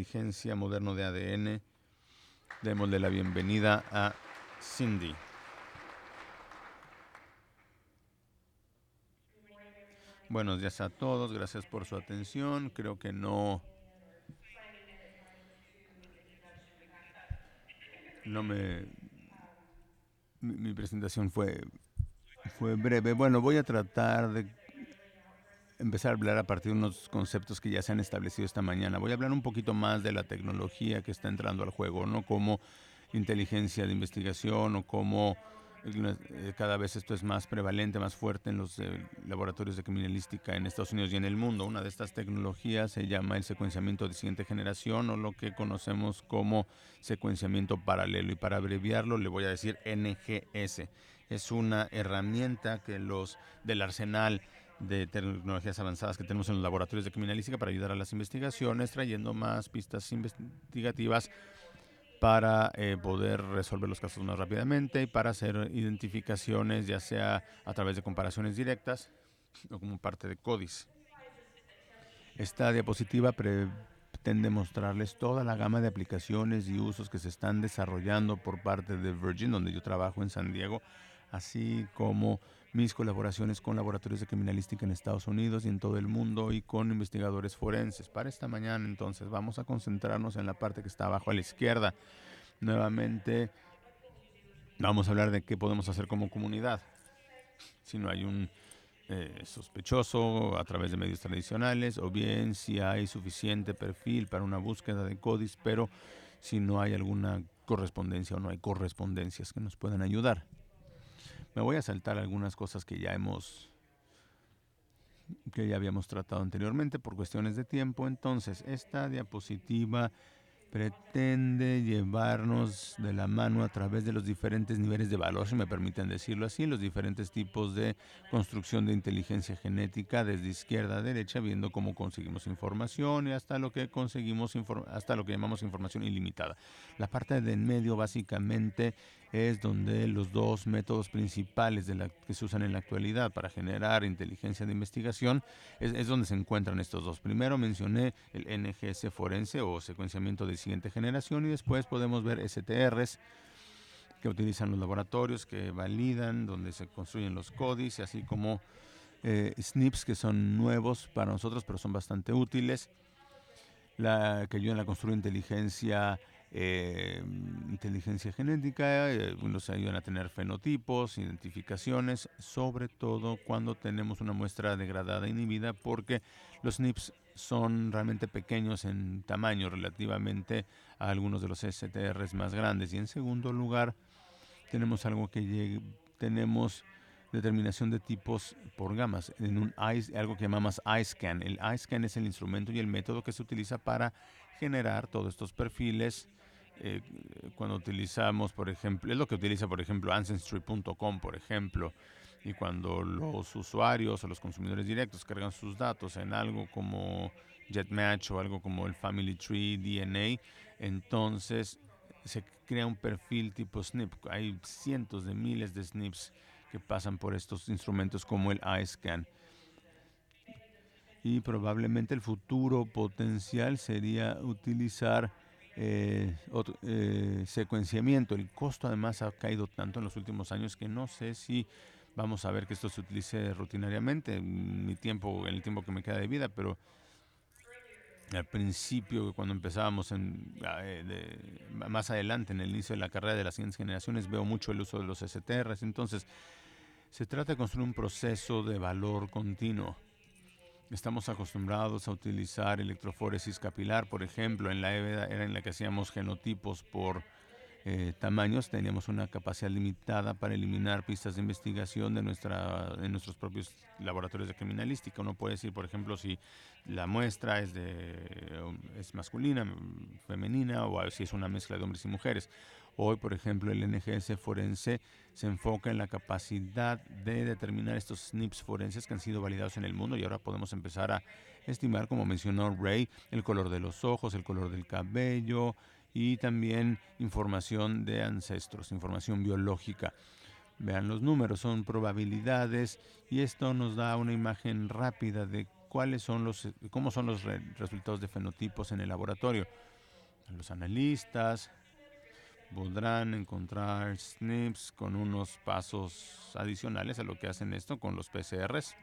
Inteligencia moderno de ADN. Démosle la bienvenida a Cindy. Buenos días a todos, gracias por su atención. Creo que no me... Mi presentación fue breve. Bueno, voy a tratar de empezar a hablar a partir de unos conceptos que ya se han establecido esta mañana. Voy a hablar un poquito más de la tecnología que está entrando al juego, no como inteligencia de investigación o cómo cada vez esto es más prevalente, más fuerte en los laboratorios de criminalística en Estados Unidos y en el mundo. Una de estas tecnologías se llama el secuenciamiento de siguiente generación, o lo que conocemos como secuenciamiento paralelo. Y para abreviarlo le voy a decir NGS. Es una herramienta que los del arsenal de tecnologías avanzadas que tenemos en los laboratorios de criminalística para ayudar a las investigaciones, trayendo más pistas investigativas para poder resolver los casos más rápidamente y para hacer identificaciones, ya sea a través de comparaciones directas o como parte de CODIS. Esta diapositiva pretende mostrarles toda la gama de aplicaciones y usos que se están desarrollando por parte de Virgin, donde yo trabajo en San Diego, así como mis colaboraciones con laboratorios de criminalística en Estados Unidos y en todo el mundo y con investigadores forenses. Para esta mañana, entonces, vamos a concentrarnos en la parte que está abajo a la izquierda. Nuevamente, vamos a hablar de qué podemos hacer como comunidad. Si no hay un sospechoso a través de medios tradicionales, o bien si hay suficiente perfil para una búsqueda de CODIS, pero si no hay alguna correspondencia o no hay correspondencias que nos puedan ayudar. Me voy a saltar algunas cosas que ya habíamos tratado anteriormente por cuestiones de tiempo. Entonces, esta diapositiva pretende llevarnos de la mano a través de los diferentes niveles de valor, si me permiten decirlo así, los diferentes tipos de construcción de inteligencia genética, desde izquierda a derecha, viendo cómo conseguimos información y hasta lo que llamamos información ilimitada. La parte de en medio básicamente es donde los dos métodos principales que se usan en la actualidad para generar inteligencia de investigación es donde se encuentran estos dos. Primero mencioné el NGS forense o secuenciamiento de siguiente generación, y después podemos ver STRs que utilizan los laboratorios, que validan, donde se construyen los CODIS, así como SNPs, que son nuevos para nosotros pero son bastante útiles, que ayudan a construir inteligencia genética, nos ayudan a tener fenotipos, identificaciones, sobre todo cuando tenemos una muestra degradada e inhibida, porque los SNPs son realmente pequeños en tamaño relativamente a algunos de los STRs más grandes. Y en segundo lugar, tenemos tenemos determinación de tipos por gamas, en algo que llamamos iScan. El iScan es el instrumento y el método que se utiliza para generar todos estos perfiles. Cuando utilizamos, por ejemplo, es lo que utiliza, por ejemplo, Ancestry.com, por ejemplo, y cuando los usuarios o los consumidores directos cargan sus datos en algo como GetMatch o algo como el Family Tree DNA, entonces se crea un perfil tipo SNP. Hay cientos de miles de SNPs que pasan por estos instrumentos como el iScan. Y probablemente el futuro potencial sería utilizar secuenciamiento. El costo además ha caído tanto en los últimos años que no sé si vamos a ver que esto se utilice rutinariamente en el tiempo que me queda de vida, pero al principio, cuando empezábamos más adelante, en el inicio de la carrera de las siguientes generaciones, veo mucho el uso de los STRs. Entonces, se trata de construir un proceso de valor continuo. Estamos acostumbrados a utilizar electroforesis capilar, por ejemplo. En la era en la que hacíamos genotipos por tamaños, teníamos una capacidad limitada para eliminar pistas de investigación de nuestros propios laboratorios de criminalística. Uno puede decir, por ejemplo, si la muestra es masculina, femenina, o si es una mezcla de hombres y mujeres. Hoy, por ejemplo, el NGS forense se enfoca en la capacidad de determinar estos SNPs forenses que han sido validados en el mundo, y ahora podemos empezar a estimar, como mencionó Ray, el color de los ojos, el color del cabello, y también información de ancestros, información biológica. Vean los números, son probabilidades, y esto nos da una imagen rápida de cómo son los resultados de fenotipos en el laboratorio. Los analistas podrán encontrar SNPs con unos pasos adicionales a lo que hacen esto con los PCRs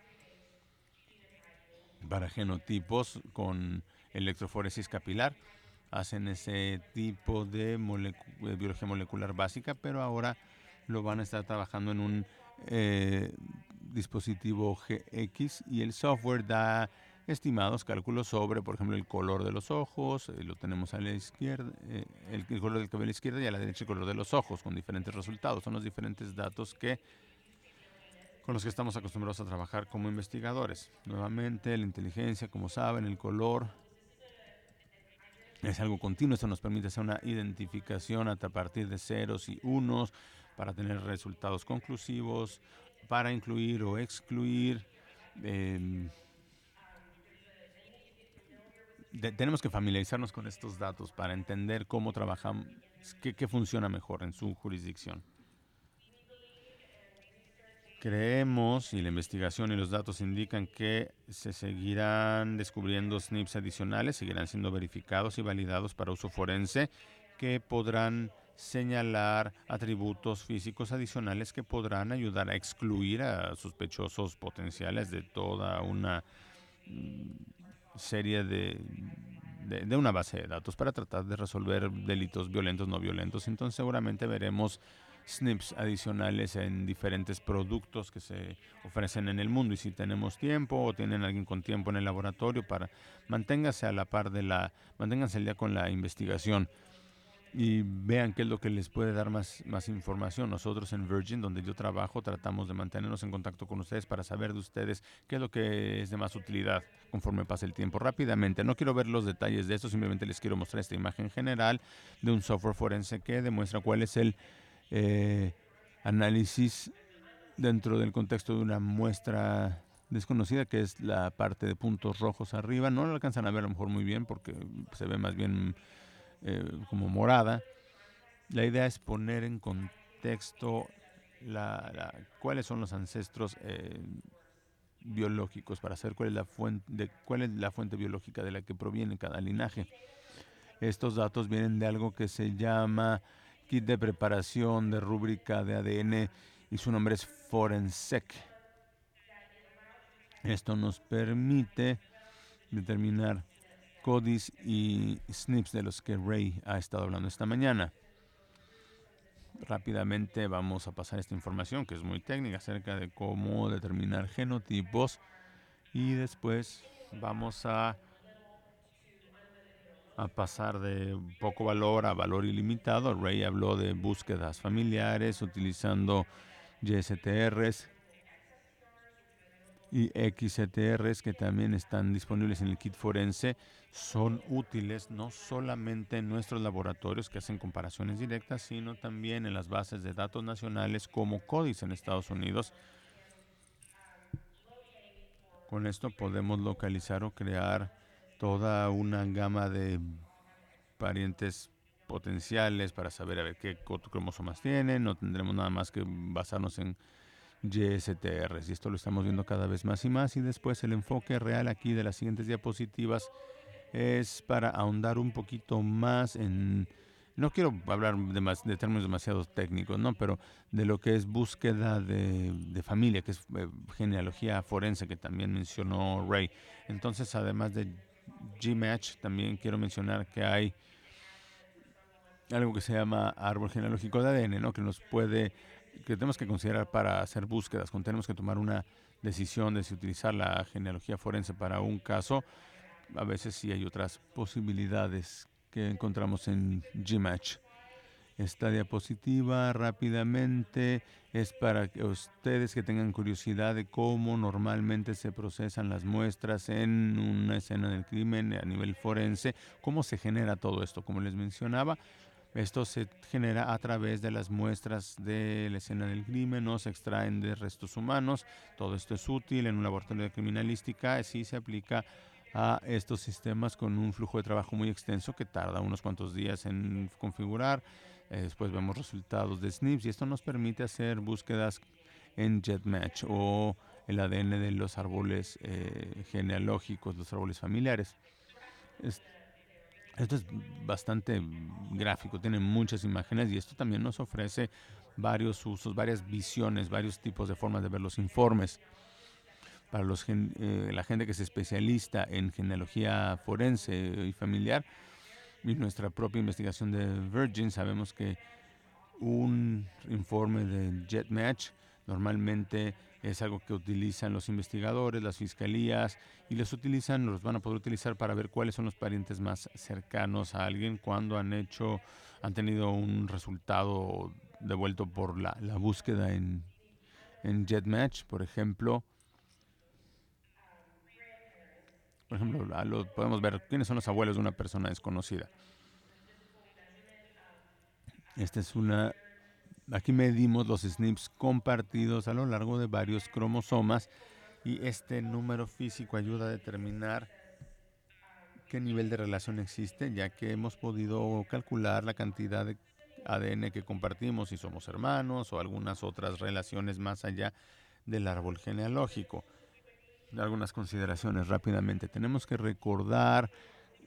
para genotipos con electroforesis capilar. Hacen ese tipo de biología molecular básica, pero ahora lo van a estar trabajando en un dispositivo GX, y el software da estimados cálculos sobre, por ejemplo, el color de los ojos. Lo tenemos a la izquierda, el color del cabello a la izquierda, y a la derecha el color de los ojos, con diferentes resultados. Son los diferentes datos con los que estamos acostumbrados a trabajar como investigadores. Nuevamente, la inteligencia, como saben, el color es algo continuo. Esto nos permite hacer una identificación a partir de ceros y unos para tener resultados conclusivos, para incluir o excluir. Tenemos que familiarizarnos con estos datos para entender cómo trabajamos, qué funciona mejor en su jurisdicción. Creemos, y la investigación y los datos indican, que se seguirán descubriendo SNPs adicionales, seguirán siendo verificados y validados para uso forense, que podrán señalar atributos físicos adicionales que podrán ayudar a excluir a sospechosos potenciales de toda una serie de una base de datos para tratar de resolver delitos violentos, no violentos. Entonces seguramente veremos SNPs adicionales en diferentes productos que se ofrecen en el mundo, y si tenemos tiempo o tienen alguien con tiempo en el laboratorio, manténganse a la par manténganse al día con la investigación y vean qué es lo que les puede dar más información. Nosotros en Virgin, donde yo trabajo, tratamos de mantenernos en contacto con ustedes para saber de ustedes qué es lo que es de más utilidad conforme pasa el tiempo. Rápidamente, no quiero ver los detalles de esto, simplemente les quiero mostrar esta imagen general de un software forense que demuestra cuál es el análisis dentro del contexto de una muestra desconocida, que es la parte de puntos rojos arriba. No lo alcanzan a ver a lo mejor muy bien porque se ve más bien como morada. La idea es poner en contexto cuáles son los ancestros biológicos, para saber cuál es la fuente biológica de la que proviene cada linaje. Estos datos vienen de algo que se llama Kit de Preparación de Rúbrica de ADN, y su nombre es Forensec. Esto nos permite determinar CODIs y SNPs de los que Ray ha estado hablando esta mañana. Rápidamente vamos a pasar esta información, que es muy técnica, acerca de cómo determinar genotipos, y después vamos a pasar de poco valor a valor ilimitado. Ray habló de búsquedas familiares utilizando YSTRs y XTRs, que también están disponibles en el kit forense. Son útiles no solamente en nuestros laboratorios que hacen comparaciones directas, sino también en las bases de datos nacionales como CODIS en Estados Unidos. Con esto podemos localizar o crear toda una gama de parientes potenciales para saber qué cromosomas tienen. No tendremos nada más que basarnos en YSTRs, y esto lo estamos viendo cada vez más y más. Y después el enfoque real aquí de las siguientes diapositivas es para ahondar un poquito más en, no quiero hablar de términos demasiado técnicos, ¿no? Pero de lo que es búsqueda de familia, que es genealogía forense, que también mencionó Ray. Entonces, además de GMatch, también quiero mencionar que hay algo que se llama árbol genealógico de ADN, ¿no? Que tenemos que considerar para hacer búsquedas. Cuando tenemos que tomar una decisión de si utilizar la genealogía forense para un caso, a veces sí hay otras posibilidades que encontramos en GMatch. Esta diapositiva rápidamente es para que ustedes que tengan curiosidad de cómo normalmente se procesan las muestras en una escena del crimen a nivel forense, cómo se genera todo esto. Como les mencionaba, esto se genera a través de las muestras de la escena del crimen, no se extraen de restos humanos. Todo esto es útil en un laboratorio de criminalística, sí se aplica a estos sistemas con un flujo de trabajo muy extenso que tarda unos cuantos días en configurar. Después vemos resultados de SNPs, y esto nos permite hacer búsquedas en GEDmatch o el ADN de los árboles genealógicos, los árboles familiares. Esto es bastante gráfico, tiene muchas imágenes y esto también nos ofrece varios usos, varias visiones, varios tipos de formas de ver los informes. Para la gente que es especialista en genealogía forense y familiar y nuestra propia investigación de Virgin, sabemos que un informe de JetMatch normalmente es algo que utilizan los investigadores, las fiscalías, y los van a poder utilizar para ver cuáles son los parientes más cercanos a alguien cuando han tenido un resultado devuelto por la búsqueda en JetMatch. Podemos ver quiénes son los abuelos de una persona desconocida. Esta es una Aquí medimos los SNPs compartidos a lo largo de varios cromosomas y este número físico ayuda a determinar qué nivel de relación existe, ya que hemos podido calcular la cantidad de ADN que compartimos, si somos hermanos o algunas otras relaciones más allá del árbol genealógico. Algunas consideraciones rápidamente. Tenemos que recordar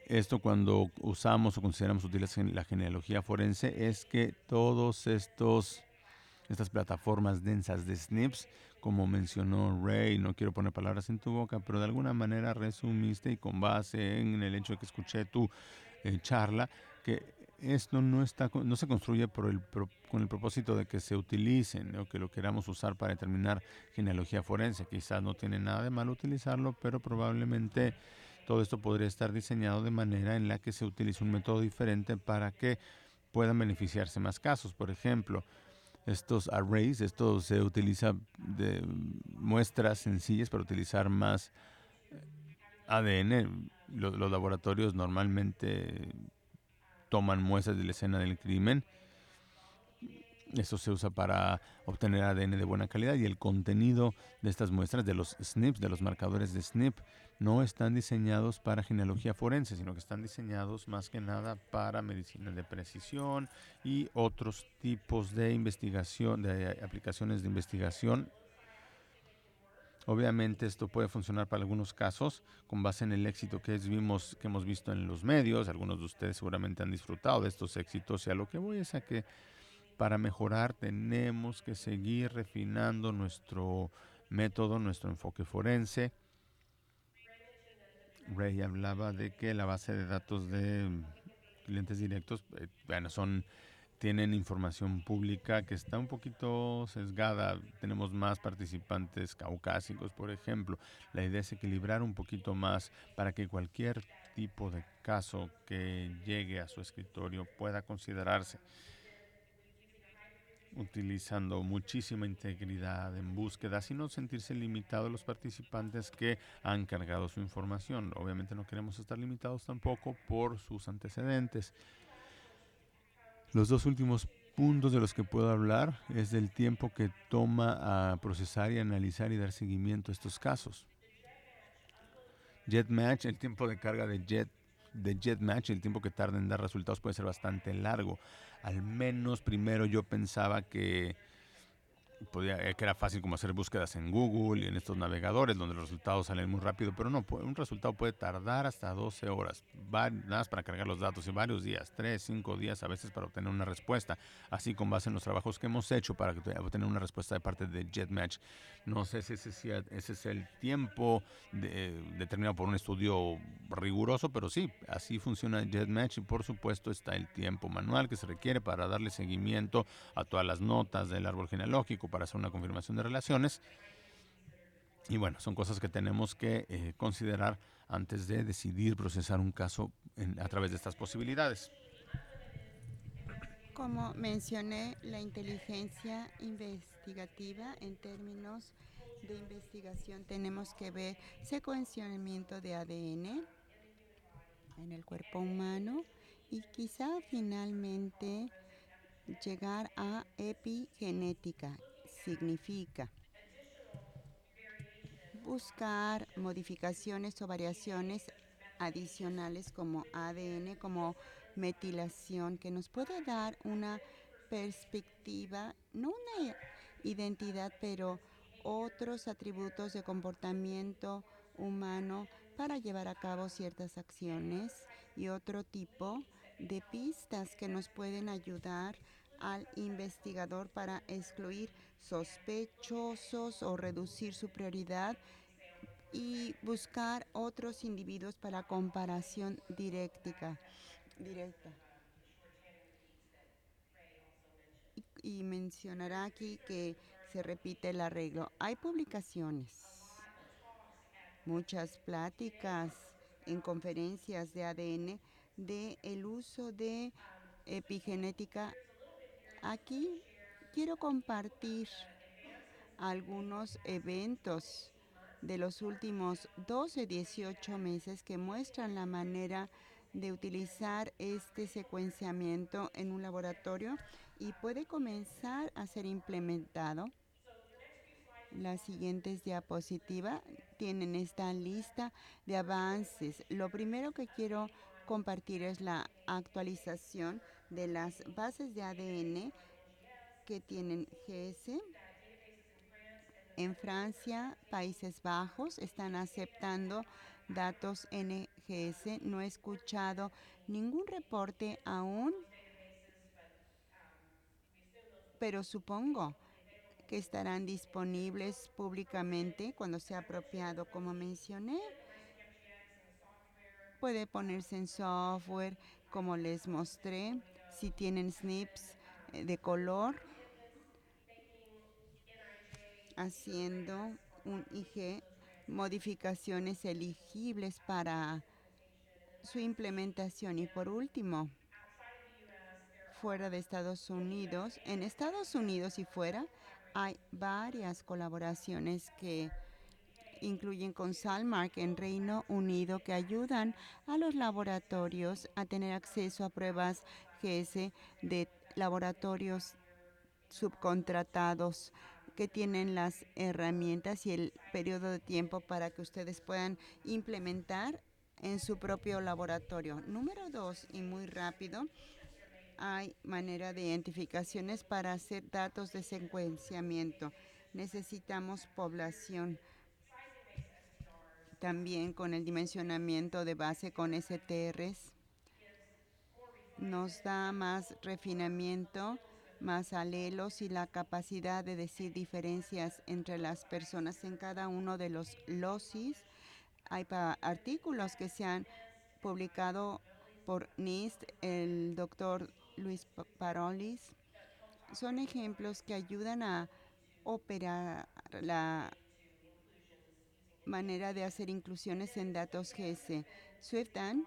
esto cuando usamos o consideramos útiles la genealogía forense, es que estas plataformas densas de SNPs, como mencionó Ray, no quiero poner palabras en tu boca, pero de alguna manera resumiste y con base en el hecho de que escuché tu charla, que esto no se construye con el propósito de que se utilicen o que lo queramos usar para determinar genealogía forense. Quizás no tiene nada de malo utilizarlo, pero probablemente todo esto podría estar diseñado de manera en la que se utilice un método diferente para que puedan beneficiarse más casos. Por ejemplo, estos arrays, esto se utiliza de muestras sencillas para utilizar más ADN. Los laboratorios normalmente toman muestras de la escena del crimen. Esto se usa para obtener ADN de buena calidad y el contenido de estas muestras, de los SNPs, de los marcadores de SNP, no están diseñados para genealogía forense, sino que están diseñados más que nada para medicina de precisión y otros tipos de investigación, de aplicaciones de investigación. Obviamente esto puede funcionar para algunos casos con base en el éxito que hemos visto en los medios. Algunos de ustedes seguramente han disfrutado de estos éxitos y a lo que voy es a que para mejorar tenemos que seguir refinando nuestro método, nuestro enfoque forense. Ray hablaba de que la base de datos de clientes directos, tienen información pública que está un poquito sesgada. Tenemos más participantes caucásicos, por ejemplo. La idea es equilibrar un poquito más para que cualquier tipo de caso que llegue a su escritorio pueda considerarse, utilizando muchísima integridad en búsquedas y no sentirse limitados los participantes que han cargado su información. Obviamente no queremos estar limitados tampoco por sus antecedentes. Los dos últimos puntos de los que puedo hablar es del tiempo que toma a procesar y analizar y dar seguimiento a estos casos. JetMatch, el tiempo de carga de JetMatch, el tiempo que tarda en dar resultados puede ser bastante largo. Al menos primero yo pensaba que que era fácil como hacer búsquedas en Google y en estos navegadores donde los resultados salen muy rápido, pero no, un resultado puede tardar hasta 12 horas, nada más para cargar los datos y varios días, 3, 5 días a veces para obtener una respuesta, así con base en los trabajos que hemos hecho para obtener una respuesta de parte de JetMatch. No sé si ese es el tiempo determinado por un estudio riguroso, pero sí, así funciona JetMatch y por supuesto está el tiempo manual que se requiere para darle seguimiento a todas las notas del árbol genealógico para hacer una confirmación de relaciones. Y bueno, son cosas que tenemos que considerar antes de decidir procesar un caso a través de estas posibilidades. Como mencioné, la inteligencia investigativa en términos de investigación tenemos que ver secuenciamiento de ADN en el cuerpo humano y quizá finalmente llegar a epigenética. Significa buscar modificaciones o variaciones adicionales como ADN, como metilación, que nos puede dar una perspectiva, no una identidad, pero otros atributos de comportamiento humano para llevar a cabo ciertas acciones y otro tipo de pistas que nos pueden ayudar al investigador para excluir sospechosos o reducir su prioridad y buscar otros individuos para comparación directa. Y mencionará aquí que se repite el arreglo. Hay publicaciones, muchas pláticas en conferencias de ADN de el uso de epigenética. Aquí quiero compartir algunos eventos de los últimos 12-18 meses que muestran la manera de utilizar este secuenciamiento en un laboratorio y puede comenzar a ser implementado. Las siguientes diapositivas tienen esta lista de avances. Lo primero que quiero compartir es la actualización de las bases de ADN que tienen GS. En Francia, Países Bajos están aceptando datos NGS. No he escuchado ningún reporte aún, pero supongo que estarán disponibles públicamente cuando sea apropiado. Como mencioné, puede ponerse en software, como les mostré, si tienen SNPs de color, haciendo un IG, modificaciones elegibles para su implementación. Y por último, fuera de Estados Unidos, en Estados Unidos y fuera, hay varias colaboraciones que incluyen con Salmark en Reino Unido que ayudan a los laboratorios a tener acceso a pruebas GS de laboratorios subcontratados que tienen las herramientas y el periodo de tiempo para que ustedes puedan implementar en su propio laboratorio. Número 2, y muy rápido, hay manera de identificaciones para hacer datos de secuenciamiento. Necesitamos población. También con el dimensionamiento de base con STRs nos da más refinamiento, más alelos y la capacidad de decir diferencias entre las personas en cada uno de los locis. Hay artículos que se han publicado por NIST, el doctor Luis Parolis. Son ejemplos que ayudan a operar la manera de hacer inclusiones en datos GS. SwiftDAN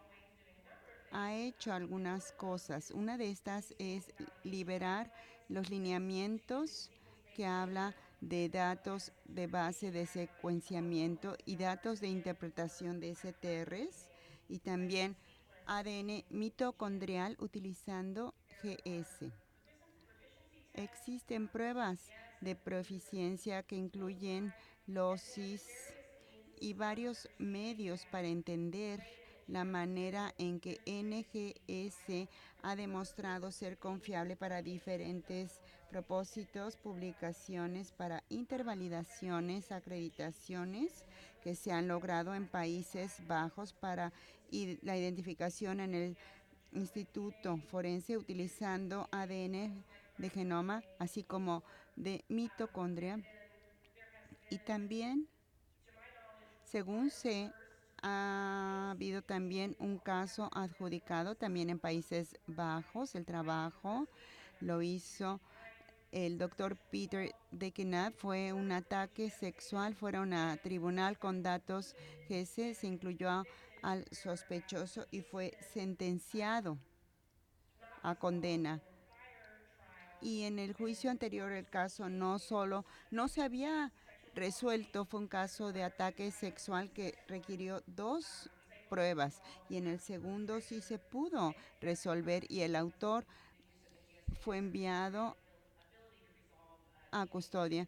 ha hecho algunas cosas. Una de estas es liberar los lineamientos que habla de datos de base de secuenciamiento y datos de interpretación de STRs y también ADN mitocondrial utilizando GS. Existen pruebas de proficiencia que incluyen losis y varios medios para entender la manera en que NGS ha demostrado ser confiable para diferentes propósitos, publicaciones para intervalidaciones, acreditaciones que se han logrado en Países Bajos para la identificación en el Instituto Forense utilizando ADN de genoma, así como de mitocondria. Y también, según sé, ha habido también un caso adjudicado también en Países Bajos. El trabajo lo hizo el doctor Peter Dekenat. Fue un ataque sexual, fueron a tribunal con datos GS, se incluyó al sospechoso y fue sentenciado a condena. Y en el juicio anterior el caso no se había resuelto, fue un caso de ataque sexual que requirió 2 pruebas y en el segundo sí se pudo resolver y el autor fue enviado a custodia.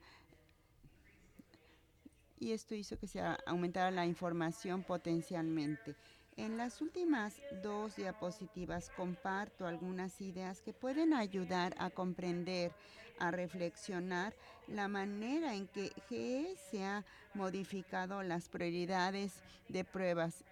Y esto hizo que se aumentara la información potencialmente. En las últimas 2 diapositivas comparto algunas ideas que pueden ayudar a comprender, a reflexionar la manera en que GS ha modificado las prioridades de pruebas.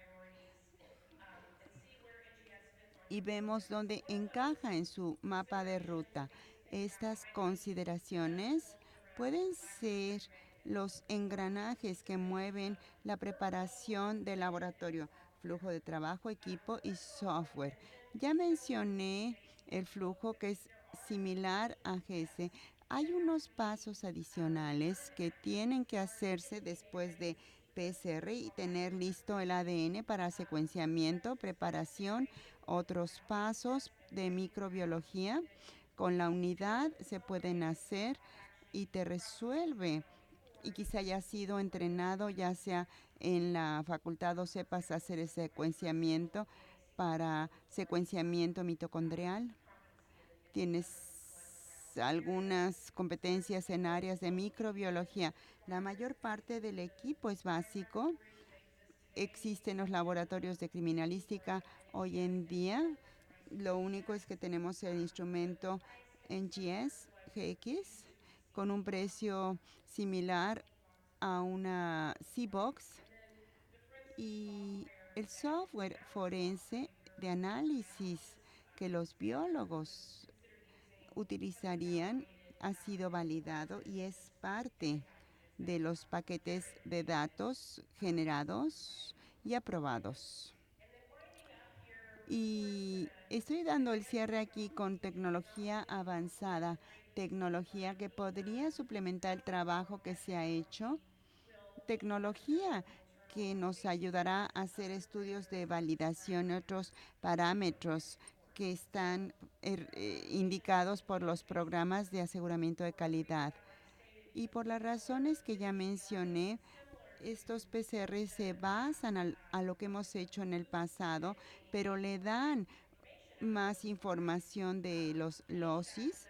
y vemos dónde encaja en su mapa de ruta. Estas consideraciones pueden ser los engranajes que mueven la preparación del laboratorio, flujo de trabajo, equipo y software. Ya mencioné el flujo que es similar a GS. Hay unos pasos adicionales que tienen que hacerse después de PCR y tener listo el ADN para secuenciamiento, preparación, otros pasos de microbiología. Con la unidad se pueden hacer y te resuelve. Y quizá haya sido entrenado, ya sea en la facultad o sepas hacer el secuenciamiento para secuenciamiento mitocondrial. Tienes algunas competencias en áreas de microbiología. La mayor parte del equipo es básico. Existen los laboratorios de criminalística hoy en día. Lo único es que tenemos el instrumento NGS GX con un precio similar a una C-Box y el software forense de análisis que los biólogos utilizarían ha sido validado y es parte de los paquetes de datos generados y aprobados. Y estoy dando el cierre aquí con tecnología avanzada, tecnología que podría suplementar el trabajo que se ha hecho, tecnología que nos ayudará a hacer estudios de validación, otros parámetros que están indicados por los programas de aseguramiento de calidad. Y por las razones que ya mencioné, estos PCR se basan a lo que hemos hecho en el pasado, pero le dan más información de los LOSIS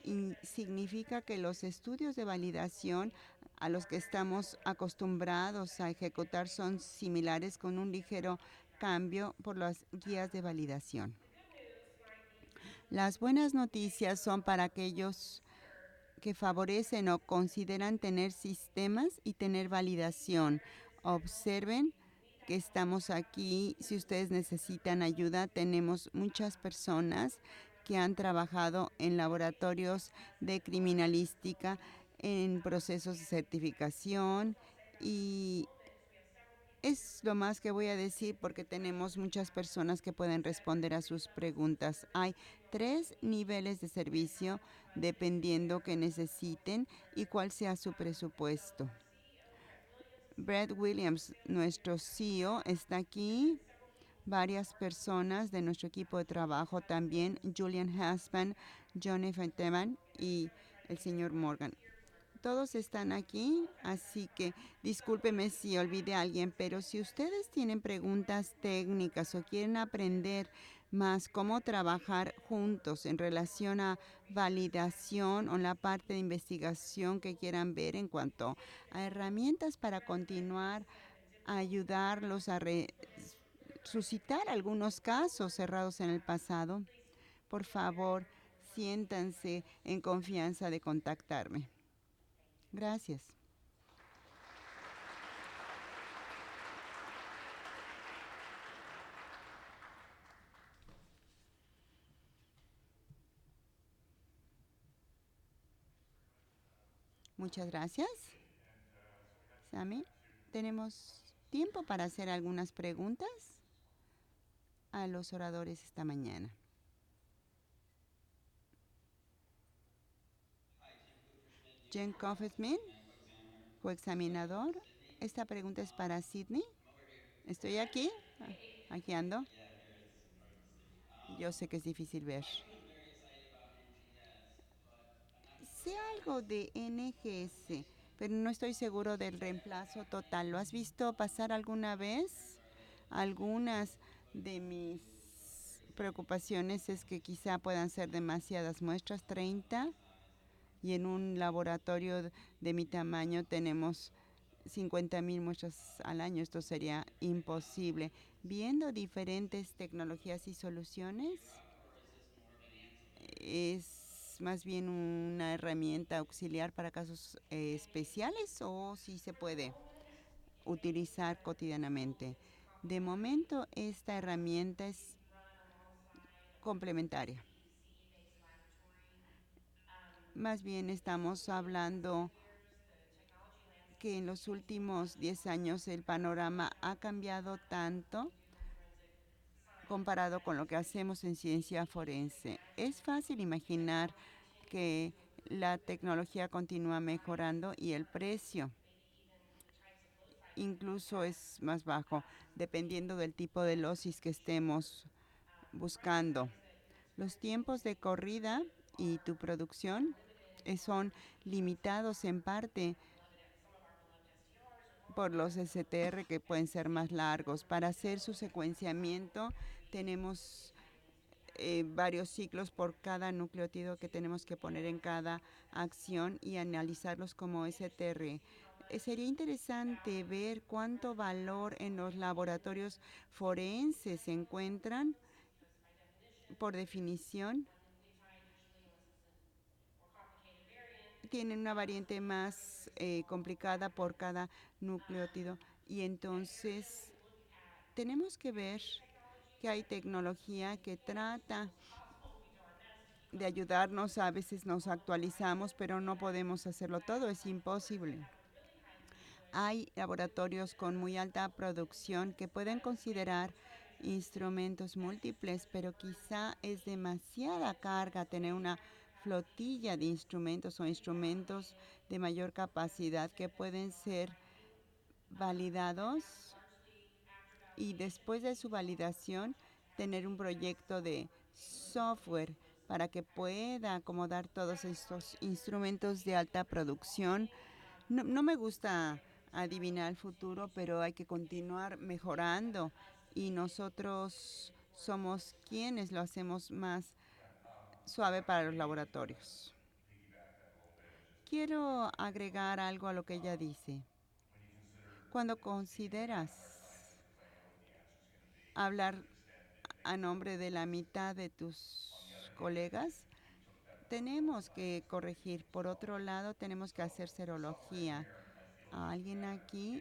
y significa que los estudios de validación a los que estamos acostumbrados a ejecutar son similares con un ligero cambio por las guías de validación. Las buenas noticias son para aquellos que favorecen o consideran tener sistemas y tener validación. Observen que estamos aquí. Si ustedes necesitan ayuda, tenemos muchas personas que han trabajado en laboratorios de criminalística, en procesos de certificación y es lo más que voy a decir porque tenemos muchas personas que pueden responder a sus preguntas. Hay 3 niveles de servicio dependiendo que necesiten y cuál sea su presupuesto. Brett Williams, nuestro CEO, está aquí. Varias personas de nuestro equipo de trabajo también, Julian Haspan, Johnny Fenteman y el señor Morgan. Todos están aquí, así que discúlpeme si olvidé a alguien, pero si ustedes tienen preguntas técnicas o quieren aprender más cómo trabajar juntos en relación a validación o la parte de investigación que quieran ver en cuanto a herramientas para continuar a ayudarlos a suscitar algunos casos cerrados en el pasado, por favor, siéntanse en confianza de contactarme. Gracias. Muchas gracias, Sammy. Tenemos tiempo para hacer algunas preguntas a los oradores esta mañana. Jen Coffey-Smith, coexaminador. Esta pregunta es para Sydney. ¿Estoy aquí? Aquí ando. Yo sé que es difícil ver. Sé algo de NGS, pero no estoy seguro del reemplazo total. ¿Lo has visto pasar alguna vez? Algunas de mis preocupaciones es que quizá puedan ser demasiadas muestras, 30, y en un laboratorio de mi tamaño tenemos 50,000 muestras al año. Esto sería imposible. Viendo diferentes tecnologías y soluciones, ¿es más bien una herramienta auxiliar para casos especiales o si se puede utilizar cotidianamente? De momento, esta herramienta es complementaria. Más bien estamos hablando que en los últimos 10 años el panorama ha cambiado tanto comparado con lo que hacemos en ciencia forense. Es fácil imaginar que la tecnología continúa mejorando y el precio incluso es más bajo, dependiendo del tipo de losis que estemos buscando. Los tiempos de corrida y tu producción son limitados en parte por los STR que pueden ser más largos. Para hacer su secuenciamiento tenemos varios ciclos por cada nucleótido que tenemos que poner en cada acción y analizarlos como STR. Sería interesante ver cuánto valor en los laboratorios forenses se encuentran. Por definición, tienen una variante más complicada por cada nucleótido y entonces tenemos que ver que hay tecnología que trata de ayudarnos. A veces nos actualizamos, pero no podemos hacerlo todo, es imposible. Hay laboratorios con muy alta producción que pueden considerar instrumentos múltiples, pero quizá es demasiada carga tener una flotilla de instrumentos o instrumentos de mayor capacidad que pueden ser validados y después de su validación tener un proyecto de software para que pueda acomodar todos estos instrumentos de alta producción. No me gusta adivinar el futuro, pero hay que continuar mejorando y nosotros somos quienes lo hacemos más suave para los laboratorios. Quiero agregar algo a lo que ella dice. Cuando consideras hablar a nombre de la mitad de tus colegas, tenemos que corregir. Por otro lado, tenemos que hacer serología. A alguien aquí,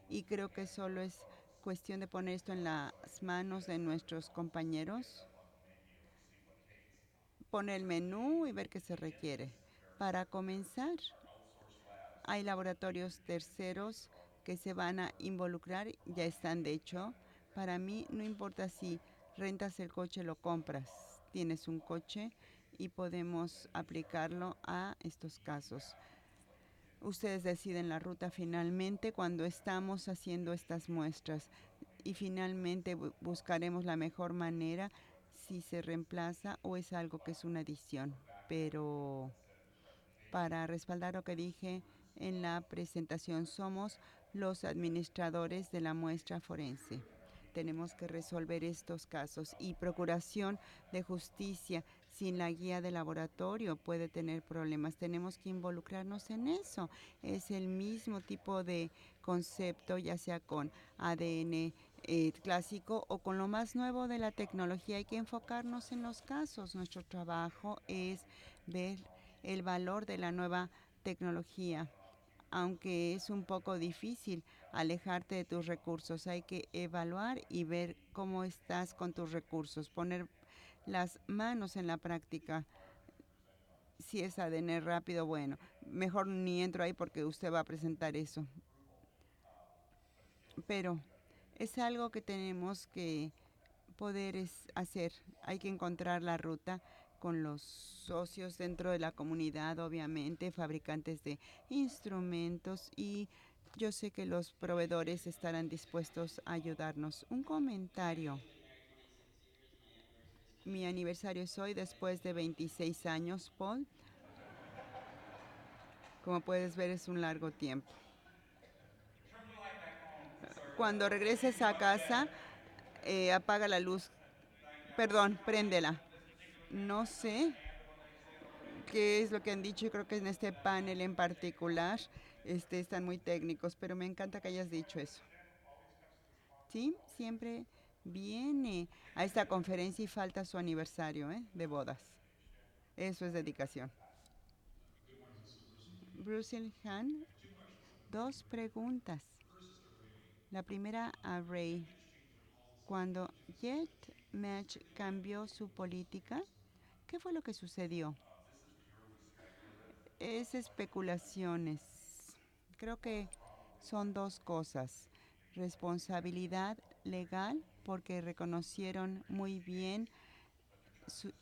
y creo que solo es cuestión de poner esto en las manos de nuestros compañeros, poner el menú y ver qué se requiere. Para comenzar, hay laboratorios terceros que se van a involucrar, ya están de hecho. Para mí no importa si rentas el coche o lo compras, tienes un coche y podemos aplicarlo a estos casos. Ustedes deciden la ruta finalmente cuando estamos haciendo estas muestras y finalmente buscaremos la mejor manera si se reemplaza o es algo que es una adición. Pero para respaldar lo que dije en la presentación, somos los administradores de la muestra forense. Tenemos que resolver estos casos y procuración de justicia sin la guía de laboratorio puede tener problemas. Tenemos que involucrarnos en eso. Es el mismo tipo de concepto, ya sea con ADN clásico o con lo más nuevo de la tecnología. Hay que enfocarnos en los casos. Nuestro trabajo es ver el valor de la nueva tecnología. Aunque es un poco difícil alejarte de tus recursos, hay que evaluar y ver cómo estás con tus recursos, poner las manos en la práctica. Si es ADN rápido, bueno, mejor ni entro ahí porque usted va a presentar eso. Pero es algo que tenemos que poder hacer. Hay que encontrar la ruta con los socios dentro de la comunidad, obviamente, fabricantes de instrumentos y yo sé que los proveedores estarán dispuestos a ayudarnos. Un comentario. Mi aniversario es hoy después de 26 años, Paul. Como puedes ver es un largo tiempo. Cuando regreses a casa, apaga la luz. Perdón, préndela. No sé qué es lo que han dicho. Yo creo que en este panel en particular están muy técnicos, pero me encanta que hayas dicho eso. Sí, siempre viene a esta conferencia y falta su aniversario de bodas. Eso es dedicación. Bruce Han, dos preguntas. La primera a Ray. Cuando Jet Match cambió su política? ¿Qué fue lo que sucedió? Es especulaciones. Creo que son dos cosas. Responsabilidad legal, porque reconocieron muy bien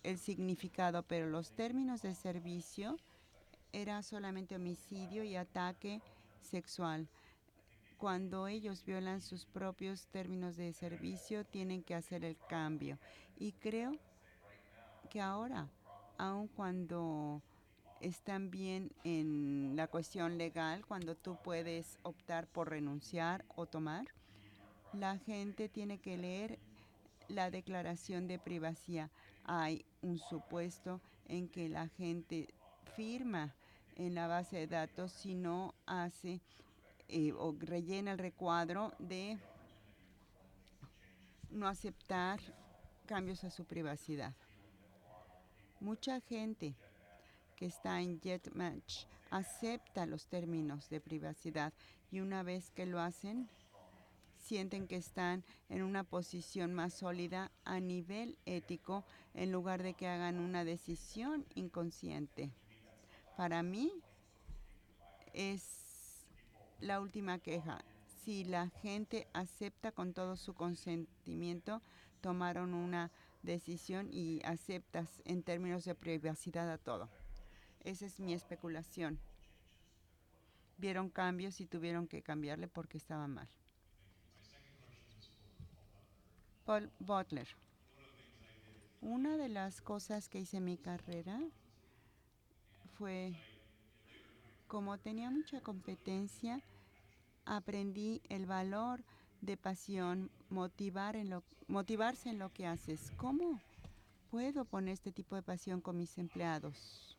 el significado, pero los términos de servicio era solamente homicidio y ataque sexual. Cuando ellos violan sus propios términos de servicio, tienen que hacer el cambio. Y creo que ahora, aun cuando están bien en la cuestión legal, cuando tú puedes optar por renunciar o tomar, la gente tiene que leer la declaración de privacidad. Hay un supuesto en que la gente firma en la base de datos si no hace o rellena el recuadro de no aceptar cambios a su privacidad. Mucha gente que está en JetMatch acepta los términos de privacidad y una vez que lo hacen, sienten que están en una posición más sólida a nivel ético en lugar de que hagan una decisión inconsciente. Para mí es la última queja. Si la gente acepta con todo su consentimiento, tomaron una decisión y aceptas en términos de privacidad a todo. Esa es mi especulación. Vieron cambios y tuvieron que cambiarle porque estaba mal. Paul Butler. Una de las cosas que hice en mi carrera fue, como tenía mucha competencia, aprendí el valor de pasión, motivarse en lo que haces. ¿Cómo puedo poner este tipo de pasión con mis empleados?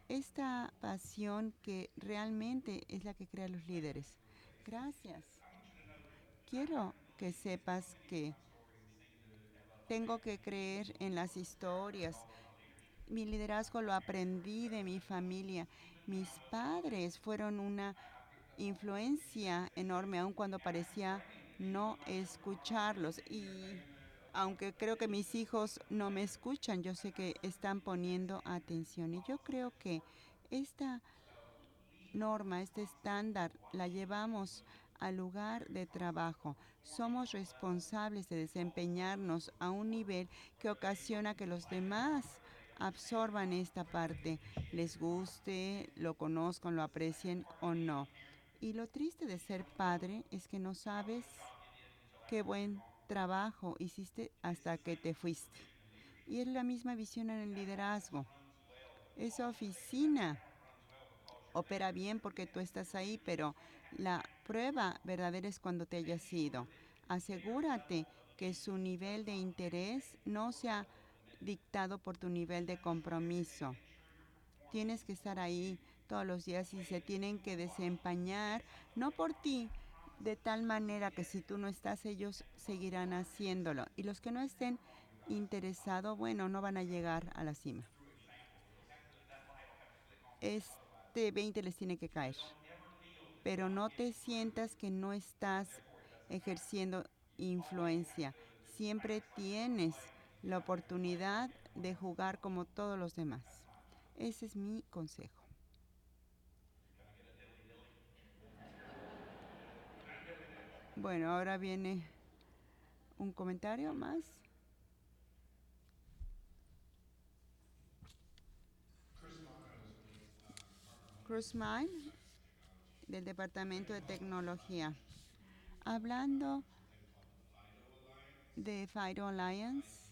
Esta pasión que realmente es la que crea los líderes. Gracias. Quiero que sepas que tengo que creer en las historias. Mi liderazgo lo aprendí de mi familia. Mis padres fueron una influencia enorme, aun cuando parecía no escucharlos. Y aunque creo que mis hijos no me escuchan, yo sé que están poniendo atención. Y yo creo que esta norma, este estándar, la llevamos al lugar de trabajo. Somos responsables de desempeñarnos a un nivel que ocasiona que los demás absorban esta parte, les guste, lo conozcan, lo aprecien o no. Y lo triste de ser padre es que no sabes qué buen trabajo hiciste hasta que te fuiste. Y es la misma visión en el liderazgo. Esa oficina opera bien porque tú estás ahí, pero la prueba verdadera es cuando te hayas ido. Asegúrate que su nivel de interés no sea dictado por tu nivel de compromiso. Tienes que estar ahí todos los días y se tienen que desempeñar, no por ti, de tal manera que si tú no estás, ellos seguirán haciéndolo. Y los que no estén interesados, bueno, no van a llegar a la cima. Este 20 les tiene que caer. Pero no te sientas que no estás ejerciendo influencia. Siempre tienes la oportunidad de jugar como todos los demás. Ese es mi consejo. Bueno, ahora viene un comentario más. Cruz Mine, del Departamento de Tecnología. Hablando de FIDO Alliance,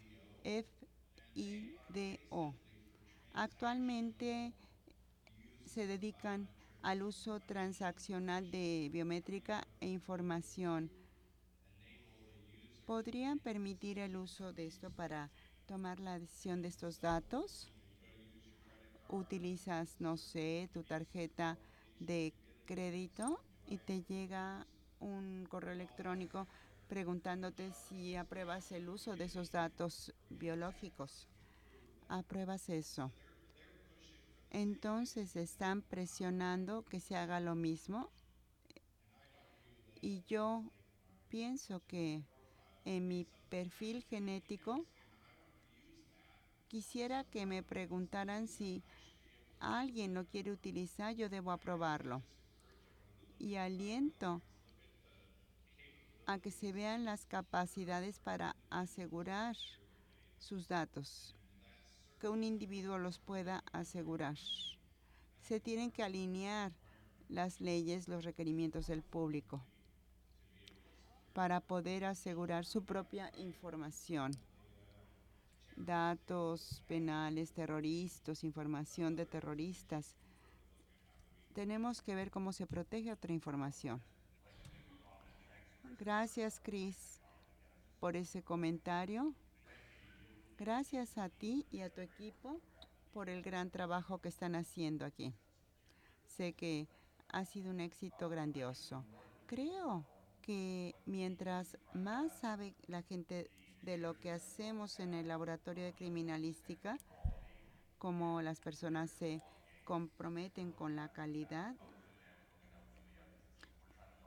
FIDO. Actualmente se dedican al uso transaccional de biométrica e información. ¿Podrían permitir el uso de esto para tomar la decisión de estos datos? Utilizas, no sé, tu tarjeta de crédito y te llega un correo electrónico preguntándote si apruebas el uso de esos datos biológicos. ¿Apruebas eso? Entonces están presionando que se haga lo mismo y yo pienso que en mi perfil genético, quisiera que me preguntaran si alguien lo quiere utilizar, yo debo aprobarlo. Y aliento a que se vean las capacidades para asegurar sus datos, que un individuo los pueda asegurar. Se tienen que alinear las leyes, los requerimientos del público para poder asegurar su propia información. Datos penales, terroristas, información de terroristas. Tenemos que ver cómo se protege otra información. Gracias, Chris, por ese comentario. Gracias a ti y a tu equipo por el gran trabajo que están haciendo aquí. Sé que ha sido un éxito grandioso. Creo que mientras más sabe la gente de lo que hacemos en el laboratorio de criminalística, cómo las personas se comprometen con la calidad,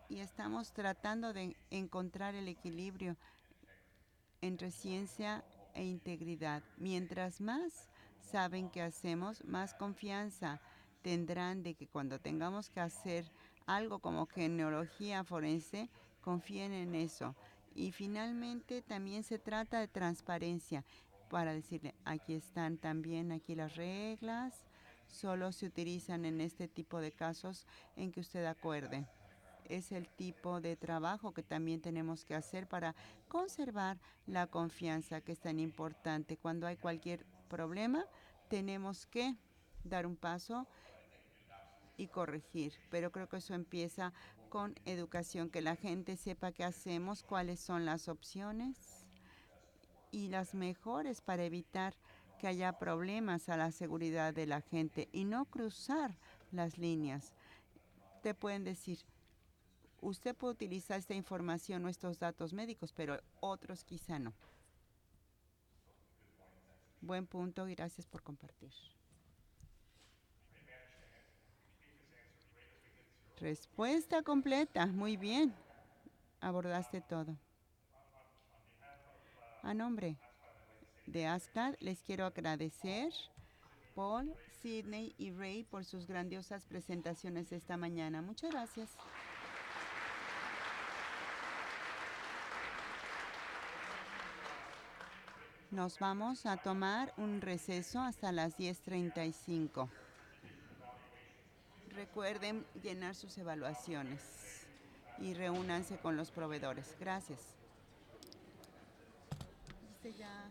y estamos tratando de encontrar el equilibrio entre ciencia e integridad. Mientras más saben qué hacemos, más confianza tendrán de que cuando tengamos que hacer algo como genealogía forense, confíen en eso. Y finalmente también se trata de transparencia para decirle, aquí están también aquí las reglas, solo se utilizan en este tipo de casos en que usted acuerde. Es el tipo de trabajo que también tenemos que hacer para conservar la confianza, que es tan importante. Cuando hay cualquier problema, tenemos que dar un paso y corregir. Pero creo que eso empieza con educación, que la gente sepa qué hacemos, cuáles son las opciones y las mejores para evitar que haya problemas a la seguridad de la gente y no cruzar las líneas. Te pueden decir, usted puede utilizar esta información o estos datos médicos, pero otros quizá no. Buen punto y gracias por compartir. Respuesta completa. Muy bien. Abordaste todo. A nombre de ASCAD les quiero agradecer Paul, Sidney y Ray por sus grandiosas presentaciones esta mañana. Muchas gracias. Nos vamos a tomar un receso hasta las 10:35. Recuerden llenar sus evaluaciones y reúnanse con los proveedores. Gracias. Ya